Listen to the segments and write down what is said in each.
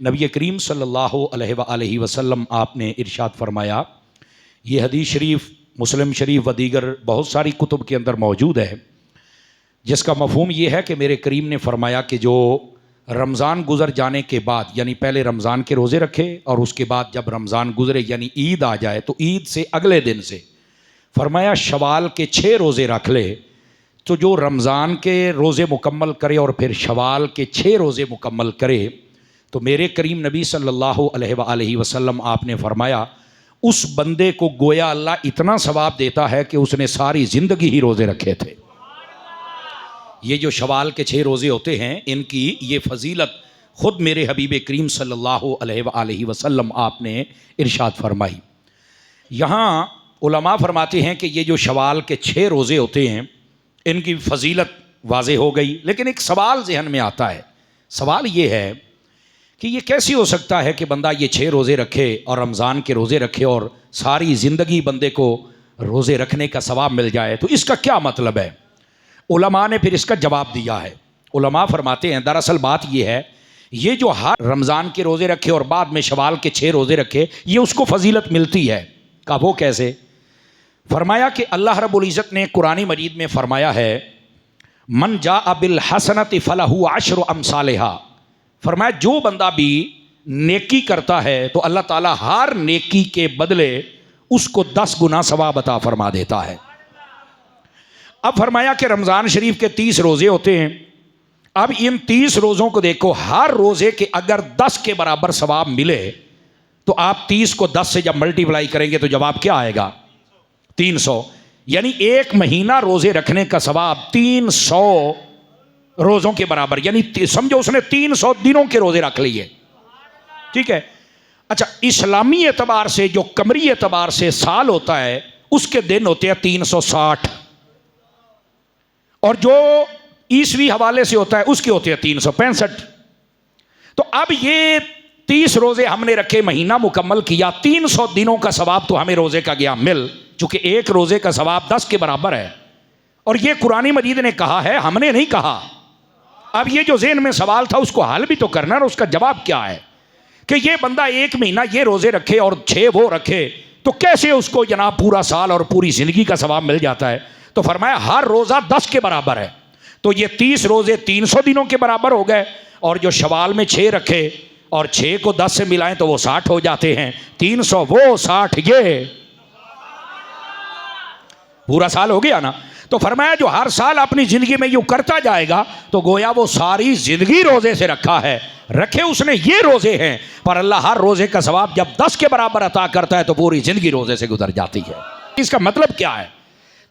नबी करीम सल्लल्लाहु अलैहि वसल्लम आपने इरशाद फरमाया, ये हदीस शरीफ मुस्लिम शरीफ व दीगर बहुत सारी कुतुब के अंदर मौजूद है, जिसका मफहूम ये है कि मेरे करीम ने फरमाया कि जो रमज़ान गुज़र जाने के बाद, यानी पहले रमज़ान के रोज़े रखे और उसके बाद जब रमज़ान गुज़रे यानी ईद आ जाए तो ईद से अगले दिन से फरमाया शवाल के 6 रोज़े रख ले। तो जो रमज़ान के रोज़े मुकम्मल करे और फिर शवाल के 6 रोज़े मुकम्मल करे तो मेरे करीम नबी सल्लल्लाहु अलैहि वसल्लम आपने फरमाया उस बंदे को गोया अल्लाह इतना सवाब देता है कि उसने सारी ज़िंदगी ही रोज़े रखे थे। ये जो शवाल के 6 रोज़े होते हैं इनकी ये फजीलत ख़ुद मेरे हबीब करीम सल्लल्लाहु अलैहि वसल्लम आपने इरशाद फरमाई। यहाँ उलमा फरमाते हैं कि ये जो शवाल के 6 रोज़े होते हैं इनकी फजीलत वाज़े हो गई, लेकिन एक सवाल जहन में आता है। सवाल ये है कि ये कैसे हो सकता है कि बंदा ये 6 रोज़े रखे और रमज़ान के रोज़े रखे और सारी ज़िंदगी बंदे को रोज़े रखने का सवाब मिल जाए, तो इसका क्या मतलब है? उलमा ने फिर इसका जवाब दिया है। उलमा फरमाते हैं दरअसल बात ये है, ये जो हर रमज़ान के रोज़े रखे और बाद में शवाल के 6 रोज़े रखे ये उसको फजीलत मिलती है। का वो कैसे? फरमाया कि अल्लाह रब्बुल इज़्ज़त ने कुरानी मजीद में फरमाया है, मन जा बिल हसनति फलहु अशरु अमसालिहा। फरमाया जो बंदा भी नेकी करता है तो अल्लाह ताला हर नेकी के बदले उसको 10 गुना सवाब अता फरमा देता है। अब फरमाया कि रमज़ान शरीफ के 30 रोज़े होते हैं। अब इन 30 रोज़ों को देखो, हर रोज़े के अगर 10 के बराबर सवाब मिले तो आप 30 को 10 से जब मल्टीप्लाई करेंगे तो जवाब क्या आएगा? 300। यानी एक महीना रोज़े रखने का सवाब 300 रोज़ों के बराबर, यानी समझो उसने 300 दिनों के रोज़े रख लिए। ठीक है। अच्छा, इस्लामी एतबार से जो कमरी एतबार से साल होता है उसके दिन होते हैं 360 और जो ईसवी हवाले से होता है उसके होते हैं 365। तो अब ये 30 रोज़े हमने रखे, महीना मुकम्मल किया, 300 दिनों का सवाब तो हमें रोज़े का गया मिल, चूंकि एक रोज़े का सवाब 10 के बराबर है। और ये कुरानी मजीद ने कहा है, हमने नहीं कहा। अब ये जो ज़हन में सवाल था उसको हल भी तो करना है, और उसका जवाब क्या है कि ये बंदा एक महीना ये रोज़े रखे और 6 वो रखे तो कैसे उसको जनाब पूरा साल और पूरी ज़िंदगी का सवाब मिल जाता है? तो फरमाया हर रोज़ा 10 के बराबर है। तो ये 30 रोज़े 300 दिनों के बराबर हो गए, और जो शवाल में 6 रखे और 6 को 10 से मिलाएं तो वो 60 हो जाते हैं। 300 वो 60 ये पूरा साल हो गया ना। तो फरमाया जो हर साल अपनी ज़िंदगी में यूँ करता जाएगा तो गोया वो सारी ज़िंदगी रोज़े से रखा है। रखे उसने ये रोज़े हैं, पर अल्लाह हर रोज़े का सवाब जब 10 के बराबर अता करता है तो पूरी ज़िंदगी रोज़े से गुजर जाती है। इसका मतलब क्या है?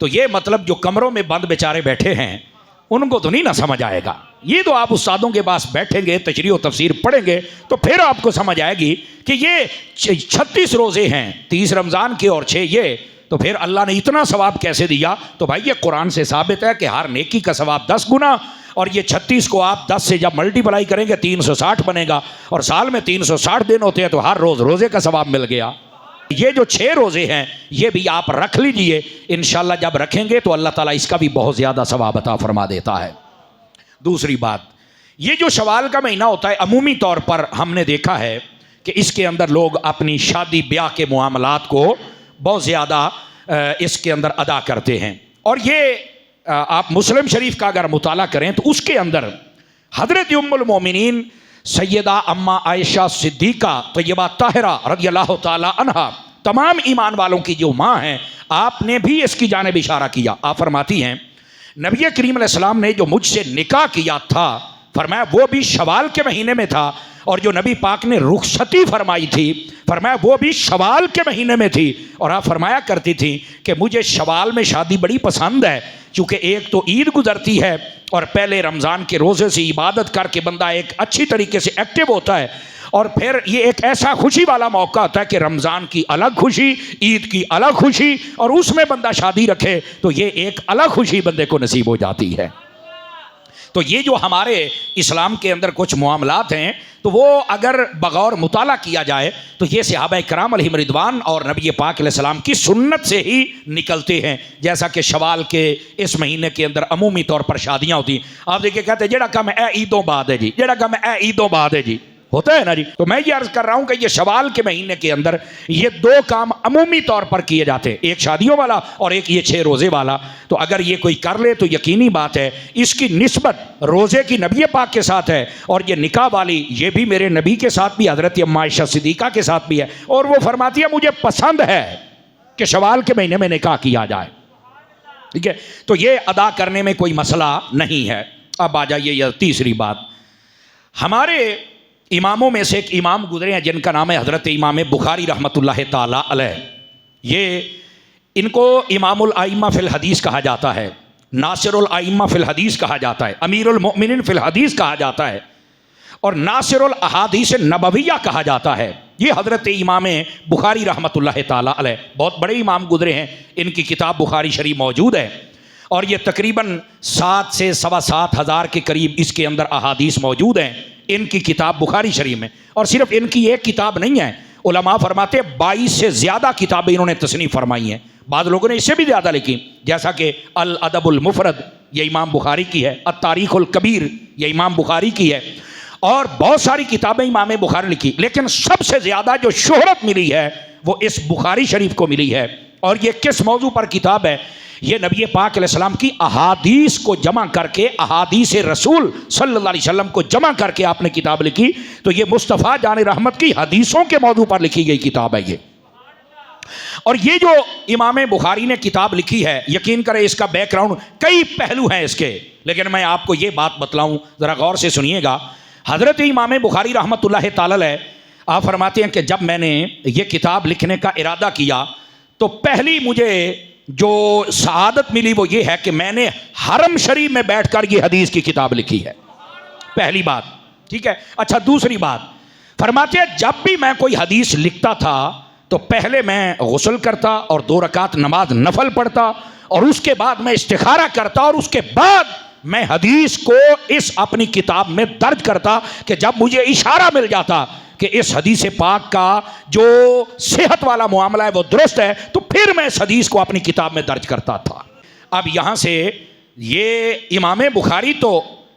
तो ये मतलब जो कमरों में बंद बेचारे बैठे हैं उनको तो नहीं ना समझ आएगा। ये तो आप उस्तादों के पास बैठेंगे, तशरीह व तफसीर पढ़ेंगे तो फिर आपको समझ आएगी कि ये 36 रोज़े हैं, 30 रमज़ान के और 6 ये, तो फिर अल्लाह ने इतना सवाब कैसे दिया? तो भाई ये कुरान से साबित है कि हर नेकी का सवाब 10 गुना, और ये 36 को आप 10 से जब मल्टीप्लाई करेंगे 360 बनेगा, और साल में 360 दिन होते हैं तो हर रोज़ रोज़े का सवाब मिल गया। ये जो 6 रोज़े हैं ये भी आप रख लीजिए, इंशाल्लाह जब रखेंगे तो अल्लाह ताला इसका भी बहुत ज़्यादा सवाब अता फरमा देता है। दूसरी बात, ये जो शवाल का महीना होता है अमूमी तौर पर हमने देखा है कि इसके अंदर लोग अपनी शादी ब्याह के मामलात को बहुत ज़्यादा इसके अंदर अदा करते हैं। और ये आप मुस्लिम शरीफ का अगर मुताला करें तो उसके अंदर हज़रत उम्मुल मोमिनीन सैयदा अम्मा आयशा सिद्दीक़ा तय्यबा ताहिरा रज़ियल्लाहु ताला अन्हा, तमाम ईमान वालों की जो माँ हैं, आपने भी इसकी जानिब इशारा किया। आप फरमाती हैं नबी करीम अलैहिस्सलाम ने जो मुझसे निकाह किया था, फरमाया वो भी शवाल के महीने में था, और जो नबी पाक ने रुखसती फरमाई थी फरमाया वो भी शवाल के महीने में थी। और आप फरमाया करती थी कि मुझे शवाल में शादी बड़ी पसंद है, चूँकि एक तो ईद गुजरती है और पहले रमज़ान के रोज़े से इबादत करके बंदा एक अच्छी तरीके से एक्टिव होता है, और फिर ये एक ऐसा खुशी वाला मौका होता है कि रमज़ान की अलग खुशी, ईद की अलग खुशी, और उसमें बंदा शादी रखे तो ये एक अलग खुशी बंदे को नसीब हो जाती है। तो ये जो हमारे इस्लाम के अंदर कुछ मामलात हैं तो वो अगर बगौर मुताला किया जाए तो ये सहाबा किराम अलैहिम रिदवान और नबी पाक अलैहिस्सलाम की सुन्नत से ही निकलते हैं। जैसा कि शवाल के इस महीने के अंदर अमूमी तौर पर शादियाँ होती हैं। आप देखिए कहते हैं जेड़ा कम ए ईदों बाद है जी, जेड़ा कम ए ईदों बाद है जी, होता है ना जी। तो मैं ये अर्ज कर रहा हूं कि ये शवाल के महीने के अंदर ये दो काम अमूमी तौर पर किए जाते हैं, एक शादियों वाला और एक ये 6 रोजे वाला। तो अगर ये कोई कर ले तो यकीनी बात है इसकी निस्बत रोजे की नबी पाक के साथ है, और ये निकाह वाली ये भी मेरे नबी के साथ भी, हजरत अम्मा आयशा सिद्दीका के साथ भी है। और वो फरमाती है मुझे पसंद है कि शवाल के महीने में निकाह किया जाए, ठीक है। तो ये अदा करने में कोई मसला नहीं है। अब आ जाइए तीसरी बात, हमारे इमामों में से एक इमाम गुजरे हैं जिनका नाम है हज़रत इमाम बुखारी रहमतुल्लाह ताला अलैह। ये इनको इमामुल आइम्मा फिल हदीस कहा जाता है, नासिरुल आइम्मा फिल हदीस कहा जाता है, अमीरुल मोमिनीन फिल हदीस कहा जाता है, और नासिरुल अहादीस नबविया कहा जाता है। ये हज़रत इमाम बुखारी रहमतुल्लाह ताला अलैह बहुत बड़े इमाम गुजरे हैं। इनकी किताब बुखारी शरीफ मौजूद है और ये तकरीबन 7 से 7.25 हज़ार के करीब इसके अंदर अहादीस मौजूद हैं इनकी किताब बुखारी शरीफ में। और सिर्फ इनकी एक किताब नहीं है, उलमा फरमाते 22 से ज़्यादा किताबें इन्होंने तस्नीफ़ फरमाई हैं। बाद लोगों ने इससे भी ज़्यादा लिखी, जैसा कि अल अदबुल मुफरद ये इमाम बुखारी की है, अत तारीख़ुल कबीर ये इमाम बुखारी की है, और बहुत सारी किताबें इमाम बुखारी लिखी। लेकिन सबसे ज़्यादा जो शोहरत मिली है वो इस बुखारी शरीफ को मिली है। और ये किस मौजू पर किताब है? ये नबी पाक अलैहिस्सलाम की अहादीस को जमा करके, अहादीस रसूल सल्लल्लाहु अलैहि वसल्लम को जमा करके आपने किताब लिखी। तो ये मुस्तफ़ा जान रहमत की हदीसों के मौजू पर लिखी गई किताब है ये। और ये जो इमाम बुखारी ने किताब लिखी है, यकीन करें इसका बैकग्राउंड कई पहलू हैं इसके, लेकिन मैं आपको ये बात बतलाऊं, ज़रा गौर से सुनिएगा। हज़रत इमाम बुखारी रहमतुल्लाह ताला अलैह आप फरमाते हैं कि जब मैंने ये किताब लिखने का इरादा किया तो पहली मुझे जो सआदत मिली वो ये है कि मैंने हरम शरीफ में बैठकर ये हदीस की किताब लिखी है, पहली बात, ठीक है। अच्छा, दूसरी बात फरमाते हैं जब भी मैं कोई हदीस लिखता था तो पहले मैं गुस्ल करता और 2 रकात नमाज नफल पढ़ता और उसके बाद मैं इस्तिखारा करता और उसके बाद मैं हदीस को इस अपनी किताब में दर्ज करता कि जब मुझे इशारा मिल जाता कि इस हदीस पाक का जो सेहत वाला मामला है वो दुरुस्त है, तो फिर मैं इस हदीस को अपनी किताब में दर्ज करता था। अब यहाँ से ये इमाम बुखारी, तो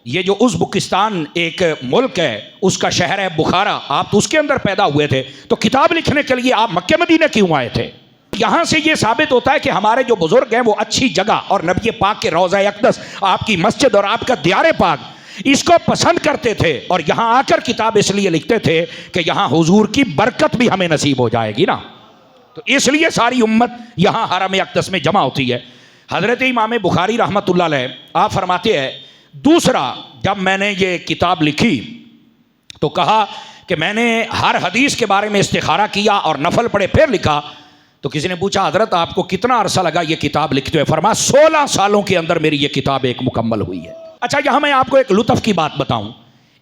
ये जो उज़्बेकिस्तान एक मुल्क है उसका शहर है बुखारा, आप तो उसके अंदर पैदा हुए थे, तो किताब लिखने के लिए आप मक्के मदीने क्यों आए थे? यहाँ से ये साबित होता है कि हमारे जो बुजुर्ग हैं वो अच्छी जगह और नबी पाक के रोज़ा अक़दस, आपकी मस्जिद और आपका दियारे पाक इसको पसंद करते थे और यहाँ आकर किताब इसलिए लिखते थे कि यहाँ हुजूर की बरकत भी हमें नसीब हो जाएगी ना, तो इसलिए सारी उम्मत यहाँ हरम अक़दस में जमा होती है। हज़रत इमाम बुखारी रहमतुल्लाह अलैह आप फरमाते हैं, दूसरा जब मैंने ये किताब लिखी तो कहा कि मैंने हर हदीस के बारे में इस्तिखारा किया और नफल पढ़े फिर लिखा। तो किसी ने पूछा हज़रत आपको कितना अरसा लगा ये किताब लिखते हुए? फरमाया 16 सालों के अंदर मेरी ये किताब एक मुकम्मल हुई है। अच्छा, यहाँ मैं आपको एक लुत्फ़ की बात बताऊं,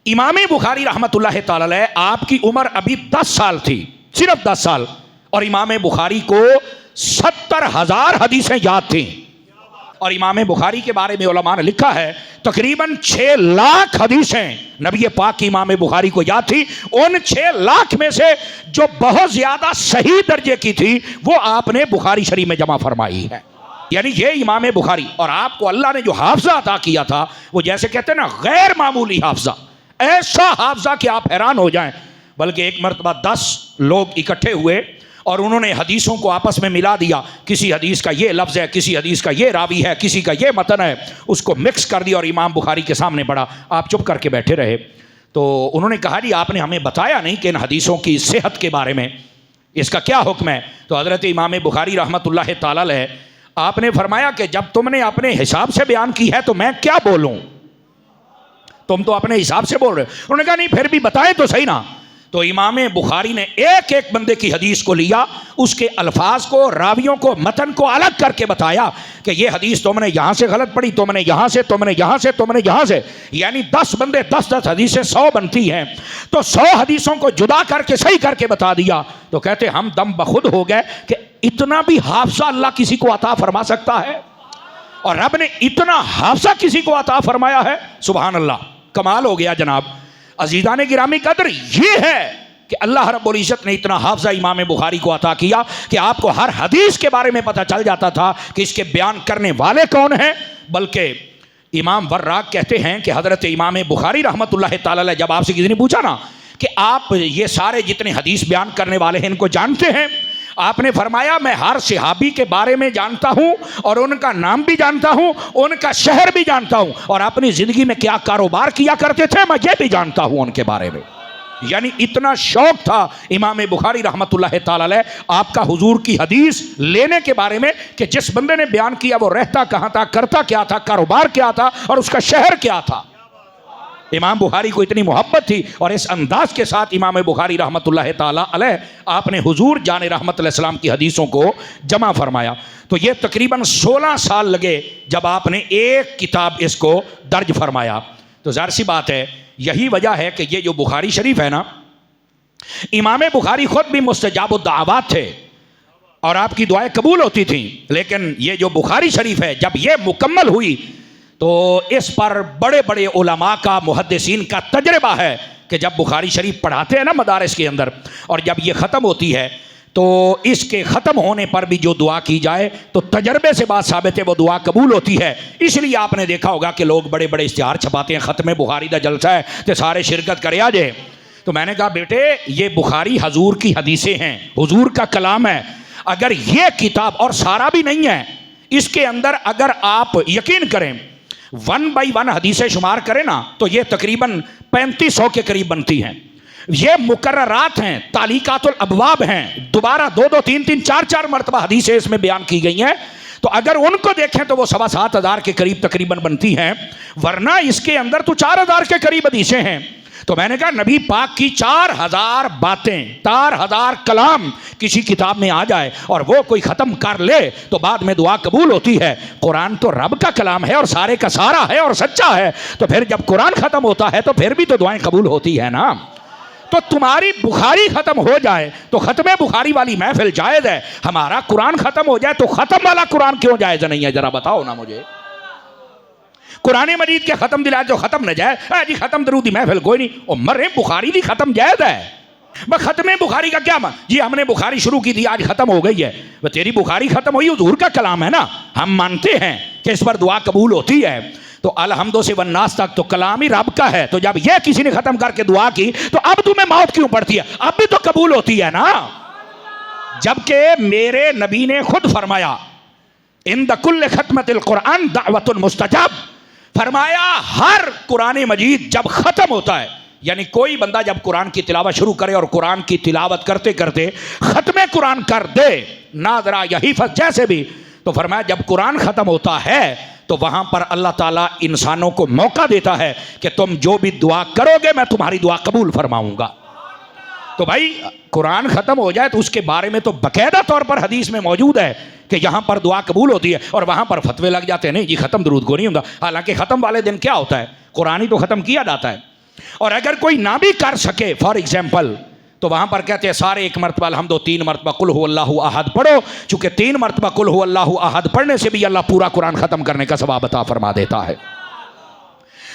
इमाम बुखारी रहमतुल्लाह ताला अलैह आपकी उम्र अभी 10 साल थी, सिर्फ 10 साल, और इमाम बुखारी को 70,000 हदीसें याद थीं। और इमाम बुखारी के बारे में उलमा ने लिखा है तकरीबन 6 लाख हदीसें नबी पाक की इमाम बुखारी को याद थी। उन 6 लाख में से जो बहुत ज़्यादा सही दर्जे की थी वो आपने बुखारी शरीफ में जमा फरमाई है। यानी ये इमाम बुखारी, और आपको अल्लाह ने जो हाफजा अता किया था वो जैसे कहते हैं ना गैर मामूली हाफजा, ऐसा हाफजा कि आप हैरान हो जाएं। बल्कि एक मरतबा 10 लोग इकट्ठे हुए और उन्होंने हदीसों को आपस में मिला दिया, किसी हदीस का ये लफ्ज़ है, किसी हदीस का ये रावी है, किसी का ये मतन है, उसको मिक्स कर दिया और इमाम बुखारी के सामने पढ़ा। आप चुप करके बैठे रहे। तो उन्होंने कहा जी आपने हमें बताया नहीं कि इन हदीसों की सेहत के बारे में, इसका क्या हुक्म है? तो हज़रत इमाम बुखारी रहमतुल्लाह ताला अलैह आपने फरमाया कि जब तुमने अपने हिसाब से बयान की है तो मैं क्या बोलूं, तुम तो अपने हिसाब से बोल रहे हो। उन्होंने कहा नहीं फिर भी बताएं तो सही ना। तो इमाम बुखारी ने एक एक बंदे की हदीस को लिया, उसके अल्फाज को, रावियों को, मतन को अलग करके बताया कि ये हदीस तुमने यहाँ से गलत पढ़ी, तुमने यहाँ से, तुमने यहाँ से, तुमने यहाँ से, यानी 10 बंदे 10-10 हदीसें 100 बनती हैं, तो 100 हदीसों को जुदा करके सही करके बता दिया। तो कहते हम दम बखुद हो गए कि इतना भी हाफजा अल्लाह किसी को अता फरमा सकता है, और रब ने इतना हाफजा किसी को अता फरमाया है। सुभान अल्लाह, कमाल हो गया जनाब। अजीज़ान गिरामी कदर ये है कि अल्लाह रब्बुल इज़्ज़त ने इतना हाफजा इमाम बुखारी को अता किया कि आपको हर हदीस के बारे में पता चल जाता था कि इसके बयान करने वाले कौन हैं। बल्कि इमाम वर्राक कहते हैं कि हज़रत इमाम बुखारी रहमतुल्लाह ताला अलैह जब आपसे किसी ने पूछा ना कि आप ये सारे जितने हदीस बयान करने वाले हैं इनको जानते हैं? आपने फरमाया मैं हर सहाबी के बारे में जानता हूं और उनका नाम भी जानता हूं, उनका शहर भी जानता हूं, और अपनी जिंदगी में क्या कारोबार किया करते थे मैं ये भी जानता हूं उनके बारे में। यानी इतना शौक था इमाम बुखारी रहमतुल्लाह ताला अलैह आपका हुजूर की हदीस लेने के बारे में कि जिस बंदे ने बयान किया वो रहता कहाँ था, करता क्या था, कारोबार क्या था और उसका शहर क्या था। इमाम बुखारी को इतनी मोहब्बत थी और इस अंदाज के साथ इमाम बुखारी रहमतुल्लाह ताला अलैह आपने हुजूर जाने रहमत अलैहिस्सलाम की हदीसों को जमा फरमाया। तो ये तकरीबन 16 साल लगे जब आपने एक किताब इसको दर्ज फरमाया। तो ज़ाहिर सी बात है, यही वजह है कि ये जो बुखारी शरीफ है ना, इमाम बुखारी खुद भी मुस्तजाबुद दावत थे और आपकी दुआएं कबूल होती थी। लेकिन ये जो बुखारी शरीफ है जब ये मुकम्मल हुई तो इस पर बड़े बड़े उलमा का, मुहद्दिसीन का तजर्बा है कि जब बुखारी शरीफ पढ़ाते हैं ना मदारिस के अंदर और जब ये ख़त्म होती है तो इसके ख़त्म होने पर भी जो दुआ की जाए तो तजर्बे से बात साबित है वो दुआ कबूल होती है। इसलिए आपने देखा होगा कि लोग बड़े बड़े इश्तिहार छपाते हैं, ख़त्म बुखारी का जलसा है तो सारे शिरकत करे आ जाए। तो मैंने कहा बेटे ये बुखारी हजूर की हदीसें हैं, हुजूर का कलाम है। अगर ये किताब, और सारा भी नहीं है, इसके अंदर अगर आप यकीन करें 1 बाई 1 हदीसें शुमार करें ना तो ये तकरीबन 3500 के करीब बनती हैं। ये मुकर्ररात हैं, तालीकातुल अबवाब हैं, दोबारा 2-2, 3-3, 4-4 मरतबा हदीसें इसमें बयान की गई हैं। तो अगर उनको देखें तो वो 7,500 के करीब तकरीबन बनती हैं, वरना इसके अंदर तो 4,000 के करीब हदीसें हैं। तो मैंने कहा नबी पाक की 4,000 बातें, 4,000 कलाम किसी किताब में आ जाए और वो कोई ख़त्म कर ले तो बाद में दुआ कबूल होती है। कुरान तो रब का कलाम है और सारे का सारा है और सच्चा है, तो फिर जब कुरान ख़त्म होता है तो फिर भी तो दुआएं कबूल होती है ना। तो तुम्हारी बुखारी ख़त्म हो जाए तो ख़त्म बुखारी वाली महफिल जायज़ है, हमारा कुरान ख़त्म हो जाए तो ख़त्म वाला कुरान क्यों जायज़ नहीं है? ज़रा बताओ ना मुझे। कुरान मजीद के ख़त्म दिलाए जो ख़त्म न जाए जी, ख़त्म दरूदी महफिल कोई नहीं, और मरे बुखारी भी ख़त्म जायज़ है। बस ख़त्म बुखारी का क्या जी, हमने बुखारी शुरू की थी आज ख़त्म हो गई है। वह तेरी बुखारी ख़त्म हुई, हुजूर का कलाम है ना, हम मानते हैं कि इस पर दुआ कबूल होती है। तो अलहम्दो से वन्नास तक तो कलाम ही रब का है। तो जब यह किसी ने ख़त्म करके दुआ की तो अब तुम्हें मौत क्यों पड़ती है? अब भी तो कबूल होती है ना। जबकि मेरे नबी ने खुद फरमाया इंद कुल्ल खत्मतिल कुरान दावतुन मुस्तजाब, फरमाया हर कुरान मजीद जब ख़त्म होता है, यानी कोई बंदा जब कुरान की तिलावत शुरू करे और कुरान की तिलावत करते करते ख़त्म कुरान कर दे ना जरा यही फस जैसे भी, तो फरमाया जब कुरान ख़त्म होता है तो वहाँ पर अल्लाह ताला इंसानों को मौका देता है कि तुम जो भी दुआ करोगे मैं तुम्हारी दुआ कबूल फरमाऊँगा। तो भाई कुरान ख़त्म हो जाए तो उसके बारे में तो बाकायदा तौर पर हदीस में मौजूद है कि यहाँ पर दुआ कबूल होती है, और वहाँ पर फतवे लग जाते हैं नहीं जी ख़त्म दरूद को नहीं होगा। हालांकि ख़त्म वाले दिन क्या होता है, कुरान ही तो ख़त्म किया जाता है। और अगर कोई ना भी कर सके फॉर एग्जाम्पल, तो वहाँ पर कहते हैं सारे 1 मरतबा अल्हम्दो 3 मरतबा कुल हु अल्लाहु अहद पढ़ो, चूँकि 3 मरतबा कुल हु अल्लाहु अहद पढ़ने से भी अल्लाह पूरा कुरान ख़त्म करने का सवाब अता फरमा देता है।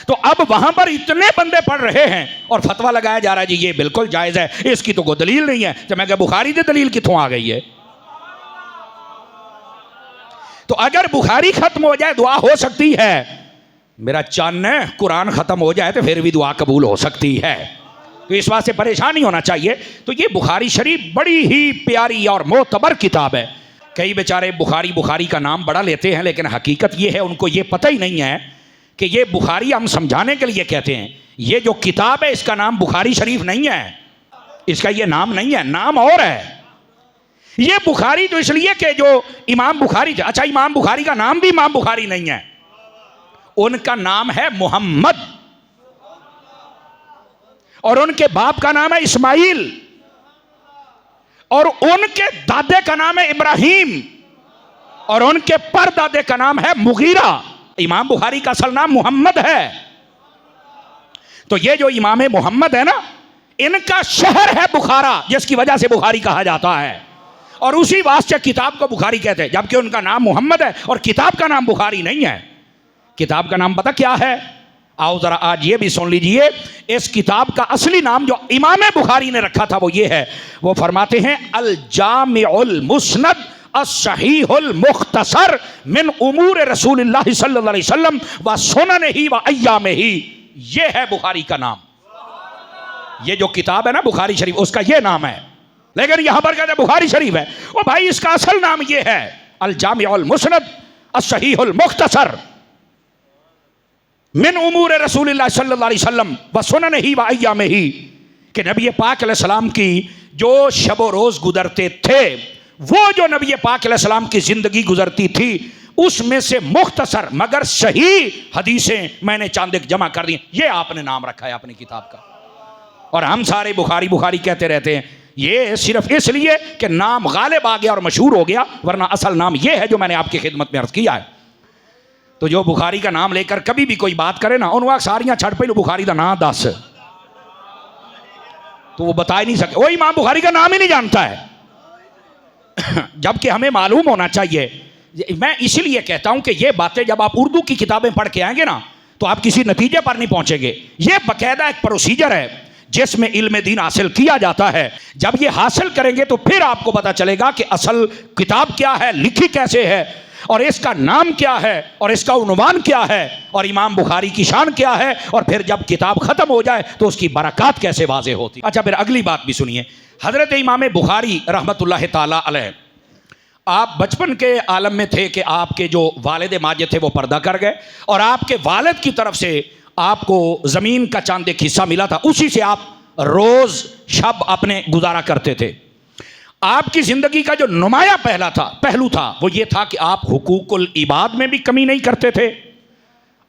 तो अब वहां पर इतने बंदे पढ़ रहे हैं और फतवा लगाया जा रहा है जी ये बिल्कुल जायज़ है, इसकी तो कोई दलील नहीं है। तो मैं क्या बुखारी से दलील कितों आ गई है? तो अगर बुखारी खत्म हो जाए दुआ हो सकती है, मेरा चन्न है कुरान ख़त्म हो जाए तो फिर भी दुआ कबूल हो सकती है। तो इस बात से परेशान नहीं होना चाहिए। तो ये बुखारी शरीफ बड़ी ही प्यारी और मोतबर किताब है। कई बेचारे बुखारी का नाम बड़ा लेते हैं, लेकिन हकीकत ये है उनको ये पता ही नहीं है कि ये बुखारी हम समझाने के लिए कहते हैं। ये जो किताब है इसका नाम बुखारी शरीफ नहीं है, इसका ये नाम नहीं है, नाम और है। ये बुखारी तो इसलिए कि जो इमाम बुखारी, अच्छा इमाम बुखारी का नाम भी इमाम बुखारी नहीं है, उनका नाम है मोहम्मद और उनके बाप का नाम है इस्माइल और उनके दादे का नाम है इब्राहिम और उनके परदादे का नाम है मुगीरा। इमाम बुखारी का असल नाम मोहम्मद है। तो ये जो इमाम मोहम्मद है ना, इनका शहर है बुखारा, जिसकी वजह से बुखारी कहा जाता है और उसी वास्ते किताब को बुखारी कहते हैं, जबकि उनका नाम मोहम्मद है और किताब का नाम बुखारी नहीं है। किताब का नाम पता क्या है? आओ जरा आज ये भी सुन लीजिए। इस किताब का असली नाम जो इमाम बुखारी ने रखा था वो ये है, वो फरमाते हैं अल जामिउल मुस्नद अस्सहीहुल मुख्तसर मिन उमूर रसूलिल्लाह सल्लल्लाहु अलैहि वसल्लम व सुननिही व अय्यामिही। ये है बुखारी का नाम। ये जो किताब है ना बुखारी शरीफ, उसका ये नाम है, लेकिन यहां पर कहते हैं बुखारी शरीफ है। ओ भाई, इसका असल नाम ये है अल जामिउल मुस्नद अस्सहीहुल मुख्तसर मिन उमूर रसूलिल्लाह सल्लल्लाहु अलैहि वसल्लम व सुननिही व अय्यामिही, कि नबी पाक अलैहिस्सलाम की जो शब रोज़ गुजरते थे, वो जो नबी पाक अलैहिस्सलाम की ज़िंदगी गुजरती थी, उसमें से मुख्तसर मगर सही हदीसें मैंने चांद जमा कर दी। ये आपने नाम रखा है अपनी किताब का, और हम सारे बुखारी बुखारी कहते रहते हैं। ये सिर्फ इसलिए कि नाम गालिब आ गया और मशहूर हो गया, वरना असल नाम ये है जो मैंने आपकी खिदमत में अर्ज किया है। तो जो बुखारी का नाम लेकर कभी भी कोई बात करे ना, उन सारियां छड़ पे बुखारी का नाम दस, तो वो बता ही नहीं सके, वो इमाम बुखारी का नाम ही नहीं जानता है। जबकि हमें मालूम होना चाहिए। मैं इसीलिए कहता हूं कि ये बातें जब आप उर्दू की किताबें पढ़ के आएंगे ना, तो आप किसी नतीजे पर नहीं पहुंचेंगे। ये बाकायदा एक प्रोसीजर है जिसमें इल्म दीन हासिल किया जाता है। जब ये हासिल करेंगे तो फिर आपको पता चलेगा कि असल किताब क्या है, लिखी कैसे है, और इसका नाम क्या है, और इसका उन्वान क्या है, और इमाम बुखारी की शान क्या है, और फिर जब किताब ख़त्म हो जाए तो उसकी बरक़ात कैसे वाज़े होती। अच्छा, फिर अगली बात भी सुनिए। हज़रत इमाम बुखारी रहमतुल्लाह ताला अलैह, आप बचपन के आलम में थे कि आपके जो वालिद माजिद थे वो पर्दा कर गए, और आपके वालिद की तरफ से आपको ज़मीन का चांद एक हिस्सा मिला था, उसी से आप रोज़ शब अपने गुजारा करते थे। आपकी ज़िंदगी का जो नुमाया पहलू था वो ये था कि आप हुकूकुल इबाद में भी कमी नहीं करते थे,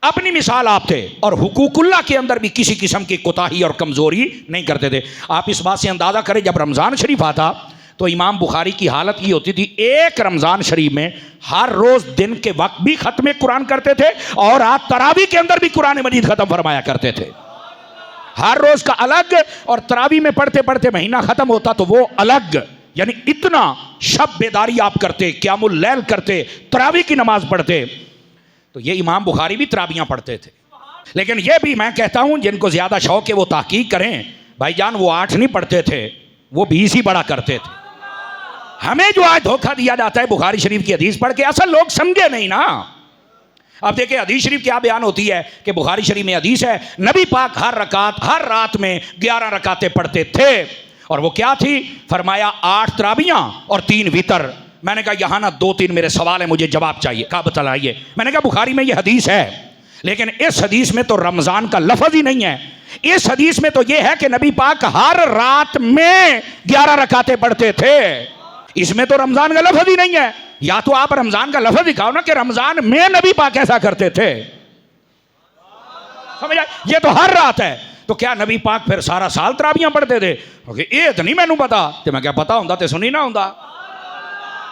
अपनी मिसाल आप थे, और हुकूकुल्लाह के अंदर भी किसी किस्म की कोताही और कमज़ोरी नहीं करते थे। आप इस बात से अंदाज़ा करें, जब रमज़ान शरीफ आता तो इमाम बुखारी की हालत ये होती थी, एक रमज़ान शरीफ में हर रोज़ दिन के वक्त भी ख़त्म कुरान करते थे, और आज तरावी के अंदर भी कुरान मजीद ख़त्म फरमाया करते थे। हर रोज़ का अलग, और तरावी में पढ़ते पढ़ते महीना ख़त्म होता तो वो अलग। यानी इतना शब बेदारी आप करते, क़यामुल लैल करते, तरावी की नमाज पढ़ते। तो ये इमाम बुखारी भी तरावियाँ पढ़ते थे। लेकिन ये भी मैं कहता हूँ, जिनको ज़्यादा शौक़ है वो तहकीक करें, भाईजान वो 8 नहीं पढ़ते थे, वो 20 ही बड़ा करते थे। हमें जो आज धोखा दिया जाता है बुखारी शरीफ की हदीस पढ़ के, असल लोग समझे नहीं ना। अब देखिए हदीस शरीफ क्या बयान होती है कि बुखारी शरीफ में हदीस है, नबी पाक हर रात में 11 रकातें पढ़ते थे, और वो क्या थी, फरमाया 8 तरावियाँ और 3 वितर। मैंने कहा यहाँ ना 2-3 मेरे सवाल है, मुझे जवाब चाहिए, कहा बतलाइए। मैंने कहा बुखारी में ये हदीस है, लेकिन इस हदीस में तो रमज़ान का लफ्ज़ ही नहीं है। इस हदीस में तो ये है कि नबी पाक हर रात में 11 रकातें पढ़ते थे। इसमें तो रमज़ान का लफ्ज़ ही नहीं है। या तो आप रमज़ान का लफ्ज़ दिखाओ ना कि रमज़ान में नबी पाक ऐसा करते थे, समझ आए? ये तो हर रात है। तो क्या नबी पाक फिर सारा साल तरावियां पढ़ते थे? ये तो नहीं मैनू पता, तो मैं क्या पता होंदा तो सुनी ना होंदा,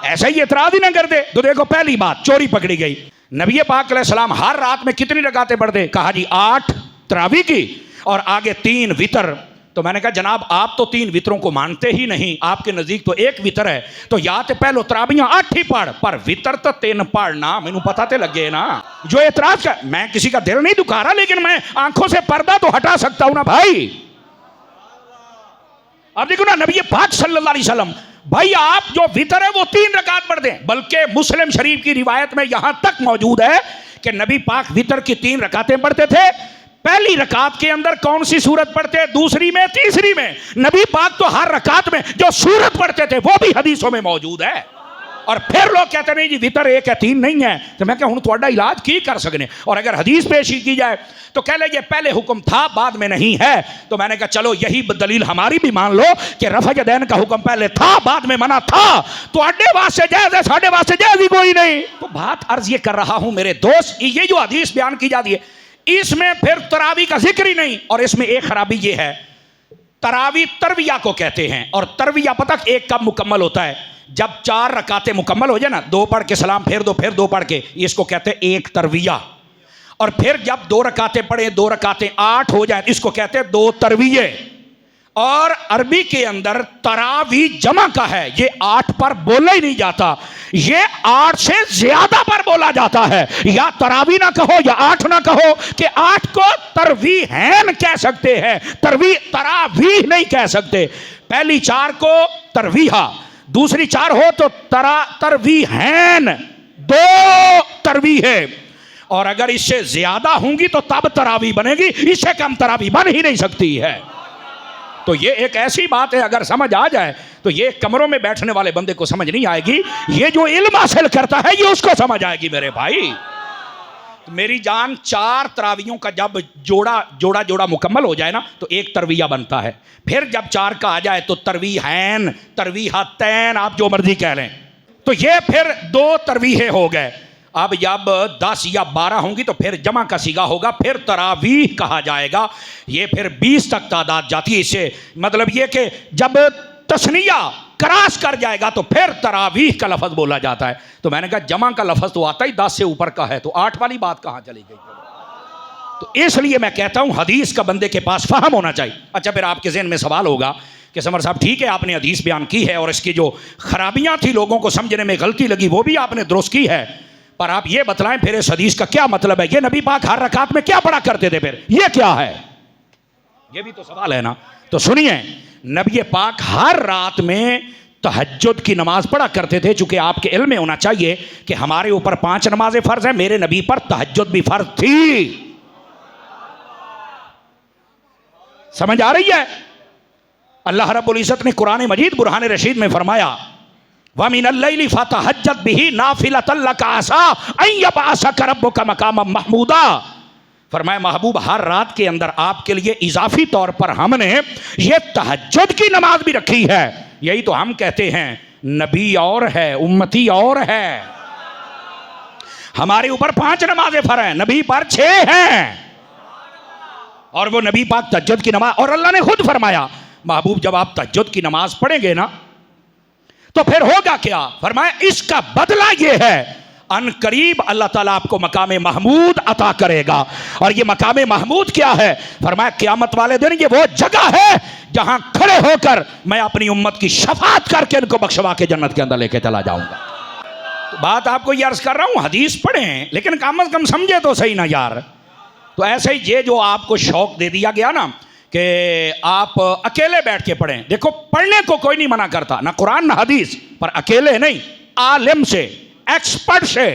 ऐसा ही एतराज़ ही ना करते। तो देखो पहली बात चोरी पकड़ी गई। नबी पाक अलैहिस्सलाम हर रात में कितनी रकातें पढ़ते? कहा जी 8 तरावी की और आगे 3 वितर। तो मैंने कहा जनाब आप तो 3 वितरों को मानते ही नहीं, आपके नज़दीक तो 1 वितर है। तो या तो पहलो तरावियां 8 ही पढ़, पर वितर तो 3 पढ़ना, मैनू पता तो लगे ना। जो एतराज का, मैं किसी का दिल नहीं दुखा रहा, लेकिन मैं आंखों से पर्दा तो हटा सकता हूं ना भाई। अब देखो ना नबी पाक सल्लल्लाहु अलैहि वसल्लम, भाई आप जो वितर है वो 3 रकात पढ़ दें। बल्कि मुस्लिम शरीफ की रिवायत में यहां तक मौजूद है कि नबी पाक वितर की 3 रकातें पढ़ते थे। पहली रकात के अंदर कौन सी सूरत पढ़ते, दूसरी में, तीसरी में। नबी पाक तो हर रकात में जो सूरत पढ़ते थे वो भी हदीसों में मौजूद है। और फिर लोग कहते नहीं जी वितर 1 है 3 नहीं है। तो मैं क्या हूं थोड़ा इलाज की कर सकने, और अगर हदीस पेश की जाए तो कह ले ये पहले हुक्म था बाद में नहीं है। तो मैंने कहा चलो यही दलील हमारी भी मान लो कि रफ़ा यदैन का हुक्म पहले था बाद में मना था, तो अड्डे वास्ते जायज़ है, साढ़े वास्ते जायज़ ही कोई नहीं। तो बात अर्ज ये कर रहा हूं मेरे दोस्त, ये जो हदीस बयान की जाती है इसमें फिर तरावी का जिक्र ही नहीं। और इसमें एक खराबी ये है, तरावी तरविया को कहते हैं, और तरविया पता एक कब मुकम्मल होता है, जब 4 रकातें मुकम्मल हो जाए ना, 2 पढ़ के सलाम फिर 2 पढ़ के, इसको कहते हैं 1 तरविया। और फिर जब 2 रकातें पढ़े, 2 रकातें 8 हो जाए, इसको कहते हैं 2 तरविये। और अरबी के अंदर तरावी जमा का है, ये 8 पर बोला ही नहीं जाता, ये 8 से ज्यादा पर बोला जाता है। या तरावी ना कहो या 8 ना कहो, कि 8 को तरवीहैन कह सकते हैं, तरावी नहीं कह सकते। पहली 4 को तरवीहा, दूसरी 4 हो तो तरवीहैन, 2 तरवी है। और अगर इससे ज्यादा होंगी तो तब तरावी बनेगी, इससे कम तरावी बन ही नहीं सकती है। तो ये एक ऐसी बात है, अगर समझ आ जाए तो ये कमरों में बैठने वाले बंदे को समझ नहीं आएगी, ये जो इल्म हासिल करता है ये उसको समझ आएगी मेरे भाई। तो मेरी जान, 4 तरावियों का जब जोड़ा मुकम्मल हो जाए ना तो एक तरविया बनता है। फिर जब 4 का आ जाए तो तरवीहैन, तरवीहतैन, आप जो मर्जी कह लें, तो ये फिर 2 तरवीहे हो गए। अब जब 10 या 12 होंगी तो फिर जमा का सीगा होगा, फिर तरावीह कहा जाएगा। ये फिर 20 तक तादाद जाती है। इससे मतलब ये कि जब तस्निया क्रॉस कर जाएगा तो फिर तरावीह का लफ्ज़ बोला जाता है। तो मैंने कहा जमा का लफ्ज़ तो आता ही 10 से ऊपर का है, तो 8 वाली बात कहाँ चली गई? तो इसलिए मैं कहता हूँ हदीस का बंदे के पास फहम होना चाहिए। अच्छा, फिर आपके ज़हन में सवाल होगा कि समर साहब ठीक है, आपने हदीस बयान की है और इसकी जो खराबियाँ थी, लोगों को समझने में गलती लगी, वो भी आपने दुरुस्त की है, पर आप ये बतलाएं फिर इस हदीस का क्या मतलब है? ये नबी पाक हर रकात में क्या पढ़ा करते थे, फिर ये क्या है? ये भी तो सवाल है ना। तो सुनिए, नबी पाक हर रात में तहज्जुद की नमाज पढ़ा करते थे। चूंकि आपके इल्म में होना चाहिए कि हमारे ऊपर 5 नमाजें फर्ज है, मेरे नबी पर तहज्जुद भी फर्ज थी। समझ आ रही है? अल्लाह रब्बुल इज्जत ने कुरान मजीद बुरहान रशीद में फरमाया, वमिनल लैली फतहज्जद बिही नाफिलतन लक आसा अन यबअसक रब्बुका मकामम महमूदा। फरमाया महबूब, हर रात के अंदर आपके लिए इजाफी तौर पर हमने ये तहज्जुद की नमाज भी रखी है। यही तो हम कहते हैं नबी और है, उम्मती और है। हमारे ऊपर 5 नमाजें फर्ज हैं, नबी पर 6 हैं। और वो नबी पाक तहज्जुद की नमाज, और अल्लाह ने खुद फरमाया महबूब जब आप तहज्जुद की नमाज पढ़ेंगे ना तो फिर होगा क्या? फरमाया इसका बदला ये है, अन करीब अल्लाह ताला आपको मकाम महमूद अता करेगा। और ये मकाम महमूद क्या है? फरमाया क़यामत वाले दिन ये वो जगह है जहां खड़े होकर मैं अपनी उम्मत की शफाअत करके इनको बख्शवा के जन्नत के अंदर लेके चला जाऊंगा। तो बात आपको ये अर्ज कर रहा हूं, हदीस पढ़ें लेकिन कम से कम समझे तो सही ना यार। तो ऐसे ही ये जो आपको शौक दे दिया गया ना कि आप अकेले बैठ के पढ़ें, देखो पढ़ने को कोई नहीं मना करता, ना कुरान ना हदीस, पर अकेले नहीं, आलिम से, एक्सपर्ट से,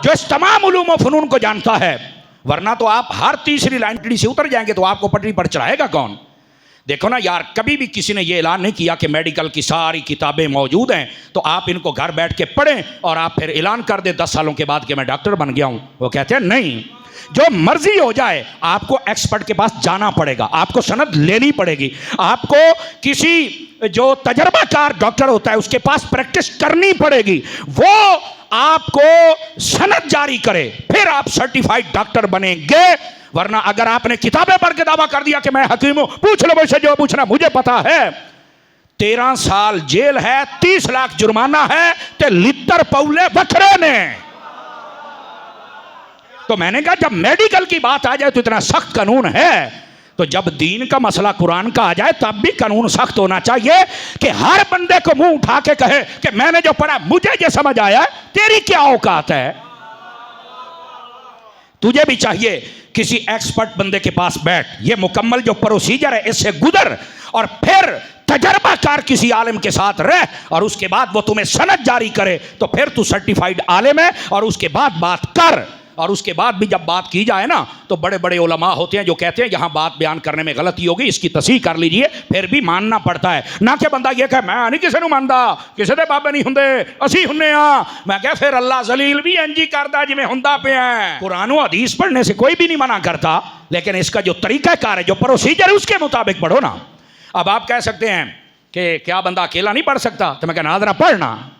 जो इस तमाम उलूम व फनून को जानता है। वरना तो आप हर तीसरी लाइन से उतर जाएंगे तो आपको पटरी पर चढ़ाएगा कौन? देखो ना यार, कभी भी किसी ने ये ऐलान नहीं किया कि मेडिकल की सारी किताबें मौजूद हैं तो आप इनको घर बैठ के पढ़ें और आप फिर ऐलान कर दें 10 सालों के बाद कि मैं डॉक्टर बन गया हूं। वो कहते हैं नहीं, जो मर्जी हो जाए आपको एक्सपर्ट के पास जाना पड़ेगा, आपको सनद लेनी पड़ेगी, आपको किसी जो तजर्बाकार डॉक्टर होता है उसके पास प्रैक्टिस करनी पड़ेगी, वो आपको सनद जारी करे, फिर आप सर्टिफाइड डॉक्टर बनेंगे। वरना अगर आपने किताबें पढ़ के दावा कर दिया कि मैं हकीम हूं, पूछ लो मुझसे जो पूछना, मुझे पता है, 13 साल जेल है, 30 लाख जुर्माना है, ते लितर पौले बखरे ने। तो मैंने कहा जब मेडिकल की बात आ जाए तो इतना सख्त कानून है, तो जब दीन का मसला कुरान का आ जाए तब भी कानून सख्त होना चाहिए कि हर बंदे को मुंह उठा के कहे कि मैंने जो पढ़ा मुझे ये समझ आया, तेरी क्या औकात है? तुझे भी चाहिए किसी एक्सपर्ट बंदे के पास बैठ, ये मुकम्मल जो प्रोसीजर है इससे गुजर, और फिर तजर्बाकार किसी आलिम के साथ रह, और उसके बाद वो तुम्हें सनद जारी करे, तो फिर तू सर्टिफाइड आलिम है। और उसके बाद बात कर, और उसके बाद भी जब बात की जाए ना तो बड़े बड़े उलमा होते हैं जो कहते हैं यहाँ बात बयान करने में गलती होगी, इसकी तस्हीह कर लीजिए, फिर भी मानना पड़ता है। ना कि बंदा ये कहे मैं नहीं किसी को मानता, किसी के बाबे नहीं होंगे, असी हुन्ने हाँ। मैं कह फिर अल्लाह जलील भी इंजी करता जिमें हुंदा पे है। कुरान व हदीस पढ़ने से कोई भी नहीं मना करता, लेकिन इसका जो तरीकाकार है, जो प्रोसीजर है, उसके मुताबिक पढ़ो ना। अब आप कह सकते हैं कि क्या बंदा अकेला नहीं पढ़ सकता? तो मैं कहना जरा पढ़ना,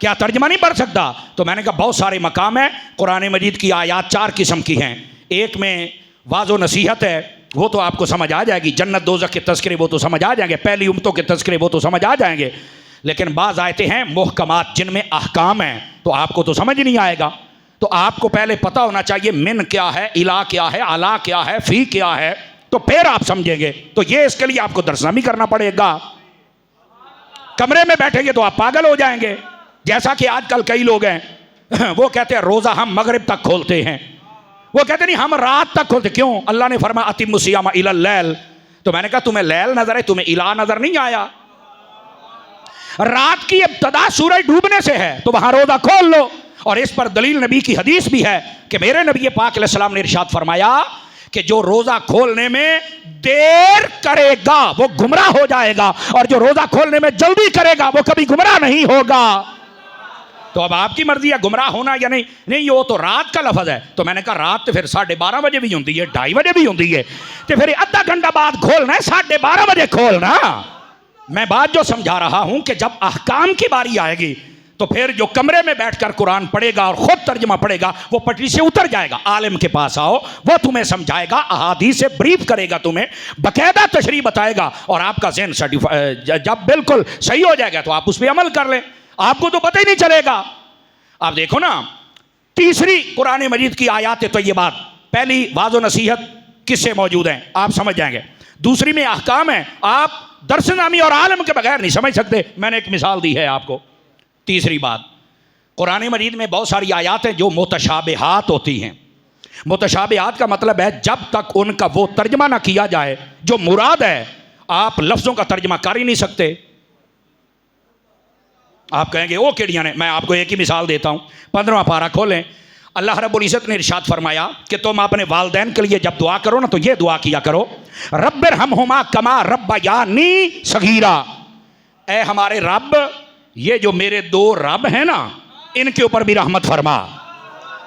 क्या तर्जमा नहीं पढ़ सकता? तो मैंने कहा बहुत सारे मकाम हैं, कुरान मजीद की आयात 4 किस्म की हैं। एक में वाज़ो नसीहत है, वो तो आपको समझ आ जाएगी, जन्नत दोज़ख के तज़किरे वो तो समझ आ जाएंगे, पहली उम्मतों के तज़किरे वो तो समझ आ जाएंगे। लेकिन बाज़ आयतें हैं मुहकमात जिनमें अहकाम हैं, तो आपको तो समझ नहीं आएगा। तो आपको पहले पता होना चाहिए मिन क्या है, इला क्या है, अला क्या है, फ़ी क्या है, तो फिर आप समझेंगे। तो ये इसके लिए आपको दरसनामी करना पड़ेगा। कमरे में बैठेंगे तो आप पागल हो जाएंगे। जैसा कि आजकल कई लोग हैं वो कहते हैं रोज़ा हम मगरिब तक खोलते हैं, वो कहते नहीं हम रात तक खोलते। क्यों? अल्लाह ने फरमाया अतिम्मु सियाम इलल लैल। तो मैंने कहा तुम्हें लैल नजर है, तुम्हें इला नजर नहीं आया? रात की इब्तदा सूरज डूबने से है, तो वहां रोज़ा खोल लो। और इस पर दलील नबी की हदीस भी है कि मेरे नबी पाक अलैहिस्सलाम ने इरशाद फरमाया कि जो रोजा खोलने में देर करेगा वो गुमराह हो जाएगा, और जो रोजा खोलने में जल्दी करेगा वो कभी गुमराह नहीं होगा। तो अब आपकी मर्जी है गुमराह होना या नहीं। नहीं, वो तो रात का लफ्ज है। तो मैंने कहा रात तो फिर 12:30 बजे भी होती है, 2:30 बजे भी होती है, तो फिर आधा घंटा बाद खोलना है, 12:30 बजे खोलना। मैं बात जो समझा रहा हूं कि जब अहकाम की बारी आएगी तो फिर जो कमरे में बैठकर कुरान पढ़ेगा और खुद तर्जमा पढ़ेगा वो पटरी से उतर जाएगा। आलिम के पास आओ, वो तुम्हें समझाएगा, अहादीस से ब्रीफ करेगा, तुम्हें बकायदा तशरीह बताएगा, और आपका ज़हन जब बिल्कुल सही हो जाएगा तो आप उस पर अमल कर लें, आपको तो पता ही नहीं चलेगा। आप देखो ना, तीसरी कुरान मजीद की आयात तय्यबात, पहली वाज़ो नसीहत किससे मौजूद हैं आप समझ जाएंगे, दूसरी में अहकाम है, आप दर्सनामी और आलम के बगैर नहीं समझ सकते। मैंने एक मिसाल दी है आपको। तीसरी बात, कुरान मजीद में बहुत सारी आयात हैं जो मुतशाबिहात होती हैं। मुतशाबिहात का मतलब है जब तक उनका वो तर्जमा ना किया जाए जो मुराद है, आप लफ्ज़ों का तर्जमा कर ही नहीं सकते। आप कहेंगे वो केड़ियाँ ने, मैं आपको एक ही मिसाल देता हूँ। 15वां पारा खोलें, अल्लाह रब्बुल इज़्ज़त ने इरशाद फरमाया कि तुम अपने वालिदैन के लिए जब दुआ करो ना तो ये दुआ किया करो, रब्बिरहमहुमा कमा रब्बयानी सगीरा। ए हमारे रब, ये जो मेरे 2 रब हैं ना, इनके ऊपर भी रहमत फरमा।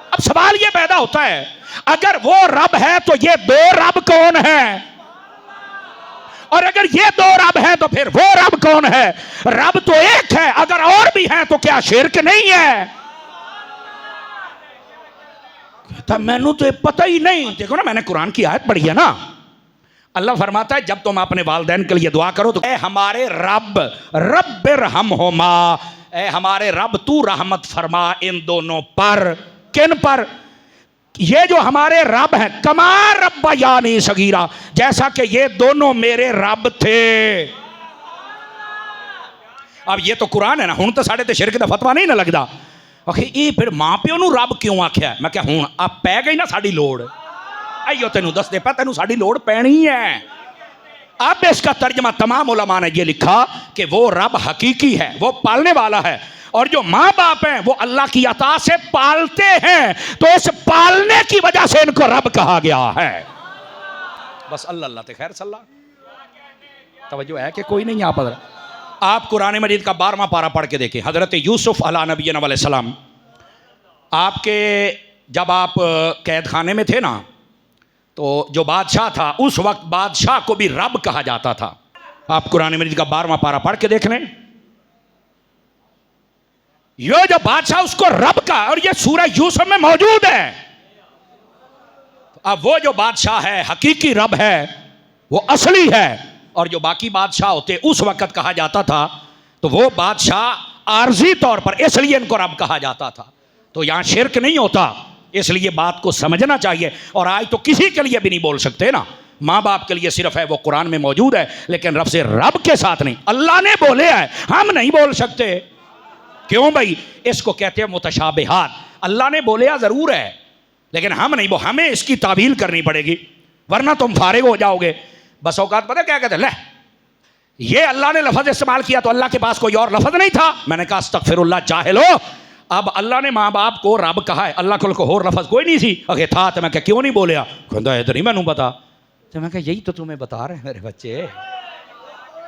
अब सवाल ये पैदा होता है, अगर वो रब है तो ये 2 रब कौन है? और अगर ये 2 रब है तो फिर वो रब कौन है? रब तो एक है, अगर और भी है तो क्या शिरक नहीं है? कहता मैनू तो पता ही नहीं। देखो ना, मैंने कुरान की आयत पढ़ी है ना, अल्लाह फरमाता है जब तुम अपने वालिदैन के लिए दुआ करो तो ए हमारे रब, रब्बिरहमहुमा, ए हमारे रब तू रहमत फरमा इन दोनों पर। किन पर? ये जो हमारे रब हैं, कमा रब्बयानी सगीरा, जैसा कि ये दोनों मेरे रब थे। अब ये तो कुरान है ना, हुण तो साढ़े ते शिरक दा फतवा नहीं ना लगदा। आखिर ये फिर मां प्यो नूं रब क्यों आख्या? मैं क्या हुण आप पै गई ना साड़ी लोड़, आइयो तेनू दस दे पा, तेनू साड़ी लोड़ पैनी है। अब इसका तर्जमा तमाम उलमा ने ये लिखा कि वो रब हकीकी है, वो पालने वाला है, और जो माँ बाप हैं वो अल्लाह की अता से पालते हैं, तो इस पालने की वजह से इनको रब कहा गया है। बस अल्लाह अल्लाह ते खैर सल्ला। तवज्जो है कि कोई नहीं यहाँ पर? आप कुरान मजीद का 12वां पारा पढ़ के देखें। हज़रत यूसुफ अला नबीना अलैहिस्सलाम, आपके जब आप कैद खाने में थे ना, तो जो बादशाह था उस वक्त बादशाह को भी रब कहा जाता था। आप कुरान मजीद का 12वां पारा पढ़ के देख लें। ये जो बादशाह उसको रब का, और ये सूरह यूसुफ में मौजूद है। अब वो जो बादशाह है हकीकी रब है, वो असली है, और जो बाकी बादशाह होते उस वक्त कहा जाता था, तो वो बादशाह आर्जी तौर पर, इसलिए इनको रब कहा जाता था। तो यहां शिरक नहीं होता, इसलिए बात को समझना चाहिए। और आज तो किसी के लिए भी नहीं बोल सकते ना, माँ बाप के लिए सिर्फ है, वो कुरान में मौजूद है, लेकिन रब से रब के साथ नहीं। अल्लाह ने बोले है, हम नहीं बोल सकते। क्यों भाई? इसको कहते हैं मुतशाबिहात। अल्लाह ने बोले जरूर है, लेकिन हम नहीं, हमें इसकी तावील करनी पड़ेगी, वरना तुम फारिग हो जाओगे। बस औकात पता क्या कहते हैं, ये अल्लाह ने लफ्ज इस्तेमाल किया तो अल्लाह के पास कोई और लफ्ज नहीं था। मैंने कहा अस्तगफिरुल्लाह जाहिलो, अब अल्लाह ने माँ बाप को रब कहा है, अल्लाह को होर लफज कोई नहीं सी। अगे था तो मैं क्या क्यों नहीं बोलिया? कहता इधर ही मैनू बता। तो मैं कहा यही तो तुम्हें बता रहे हैं मेरे बच्चे।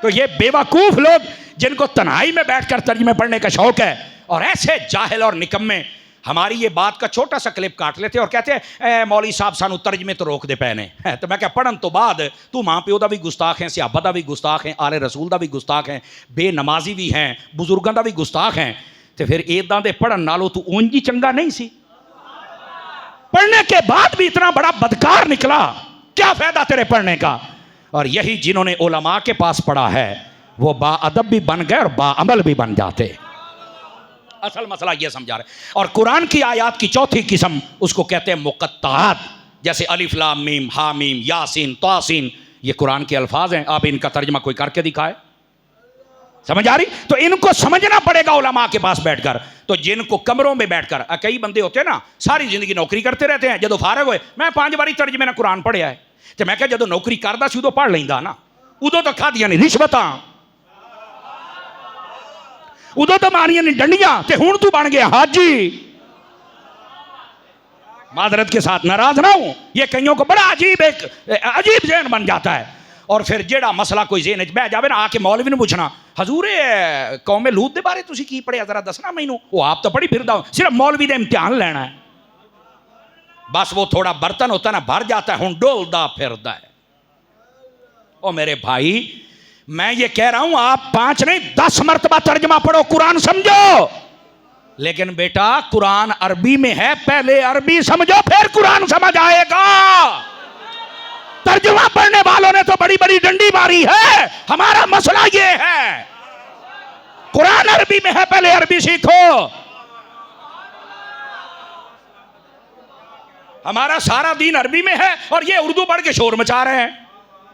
तो ये बेवकूफ लोग जिनको तन्हाई में बैठकर तर्जुमे पढ़ने का शौक है, और ऐसे जाहिल और निकम्मे हमारी ये बात का छोटा सा क्लिप काट लेते और कहते हैं मौलवी साहब सानू तर्जमे तो रोक दे पैने। तो मैं क्या पढ़न तो बाद तू मां प्यो दा भी गुस्ताख है, सहाबा दा भी गुस्ताख है, आले रसूल दा भी गुस्ताख है, बेनमाजी भी हैं, बुजुर्गों दा भी गुस्ताख हैं, तो फिर इदां दे पढ़न नालों तू ऊंज ही चंगा नहीं सी? पढ़ने के बाद भी इतना बड़ा बदकार निकला, क्या फायदा तेरे पढ़ने का? और यही जिन्होंने उलमा के पास पढ़ा है वो बाअदब भी बन गए और बाअमल भी बन जाते। असल मसला ये समझा रहे। और कुरान की आयत की चौथी किस्म उसको कहते हैं मुक़त्ताआत, जैसे अलिफ लाम मीम हा मीम यासीन तासीन, ये कुरान के अल्फाज हैं। आप इनका तर्जमा कोई करके दिखाए, समझ आ रही? तो इनको समझना पड़ेगा उलमा के पास बैठकर। तो जिनको कमरों में बैठकर, कई बंदे होते हैं ना सारी जिंदगी नौकरी करते रहते हैं, जो फारग होए मैं 5 बारी तर्जमे ना कुरान पढ़िया है, तो मैं क्या जो नौकरी करता सी उदों पढ़ लेंदा ना, उदों तो खादियां नहीं रिश्वतां, उदों तो मारियां नहीं डंडियां, ते हुण तू बन गया हाजी। मादरत के साथ नाराज ना हूं, ये कईयों को बड़ा अजीब अजीब ज़हन बन जाता है। और फिर जेड़ा मसला कोई ज़हन च बह जाए ना, आके मौलवी ने पूछना हजूर कौम लूत के बारे तुसी की पढ़िया, जरा दसना मैनू। वो आप तो पढ़ी फिरदा हो, सिर्फ मौलवी ने इम्तिहान लेना है बस। वो थोड़ा बर्तन होता है ना, भर जाता है, हुण डोलदा फिरदा है। ओ मेरे भाई, मैं ये कह रहा हूं आप 5 नहीं 10 मरतबा तर्जमा पढ़ो, कुरान समझो। लेकिन बेटा कुरान अरबी में है, पहले अरबी समझो फिर कुरान समझ आएगा। तर्जुमा पढ़ने वालों ने तो बड़ी बड़ी डंडी मारी है। हमारा मसला ये है, कुरान अरबी में है, पहले अरबी सीखो। हमारा सारा दीन अरबी में है और ये उर्दू पढ़ के शोर मचा रहे हैं।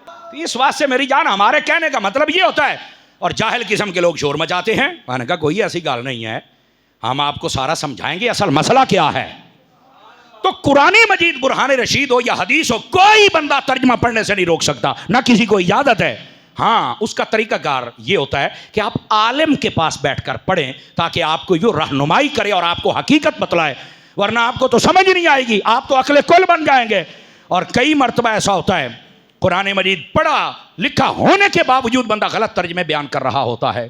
तो इस वास्ते मेरी जान, हमारे कहने का मतलब ये होता है। और जाहिल किस्म के लोग शोर मचाते हैं। मैंने कहा कोई ऐसी गाल नहीं है, हम आपको सारा समझाएंगे असल मसला क्या है। तो कुरानी मजीद बुरहान रशीद हो या हदीस हो, कोई बंदा तर्जमा पढ़ने से नहीं रोक सकता, ना किसी को इजाजत है। हाँ, उसका तरीकाकार ये होता है कि आप आलिम के पास बैठकर पढ़ें, ताकि आपको यो रहनुमाई करे और आपको हकीकत बतलाए, वरना आपको तो समझ नहीं आएगी, आप तो अक्ल कुल बन जाएंगे। और कई मरतबा ऐसा होता है, कुरान मजीद पढ़ा लिखा होने के बावजूद बंदा गलत तर्जमे बयान कर रहा होता है।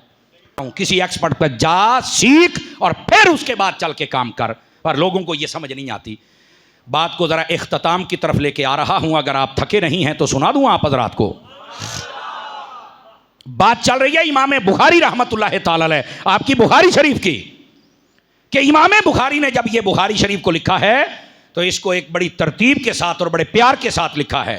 किसी एक्सपर्ट पर जा, सीख और फिर उसके बाद चल के काम कर। पर लोगों को ये समझ नहीं आती। बात को ज़रा इख्तिताम की तरफ लेके आ रहा हूं, अगर आप थके नहीं हैं तो सुना दूं आप हज़रात को। बात चल रही है इमाम बुखारी रहमतुल्लाह ताला अलैह, आपकी बुखारी शरीफ की, कि इमाम बुखारी ने जब ये बुखारी शरीफ को लिखा है तो इसको एक बड़ी तरतीब के साथ और बड़े प्यार के साथ लिखा है।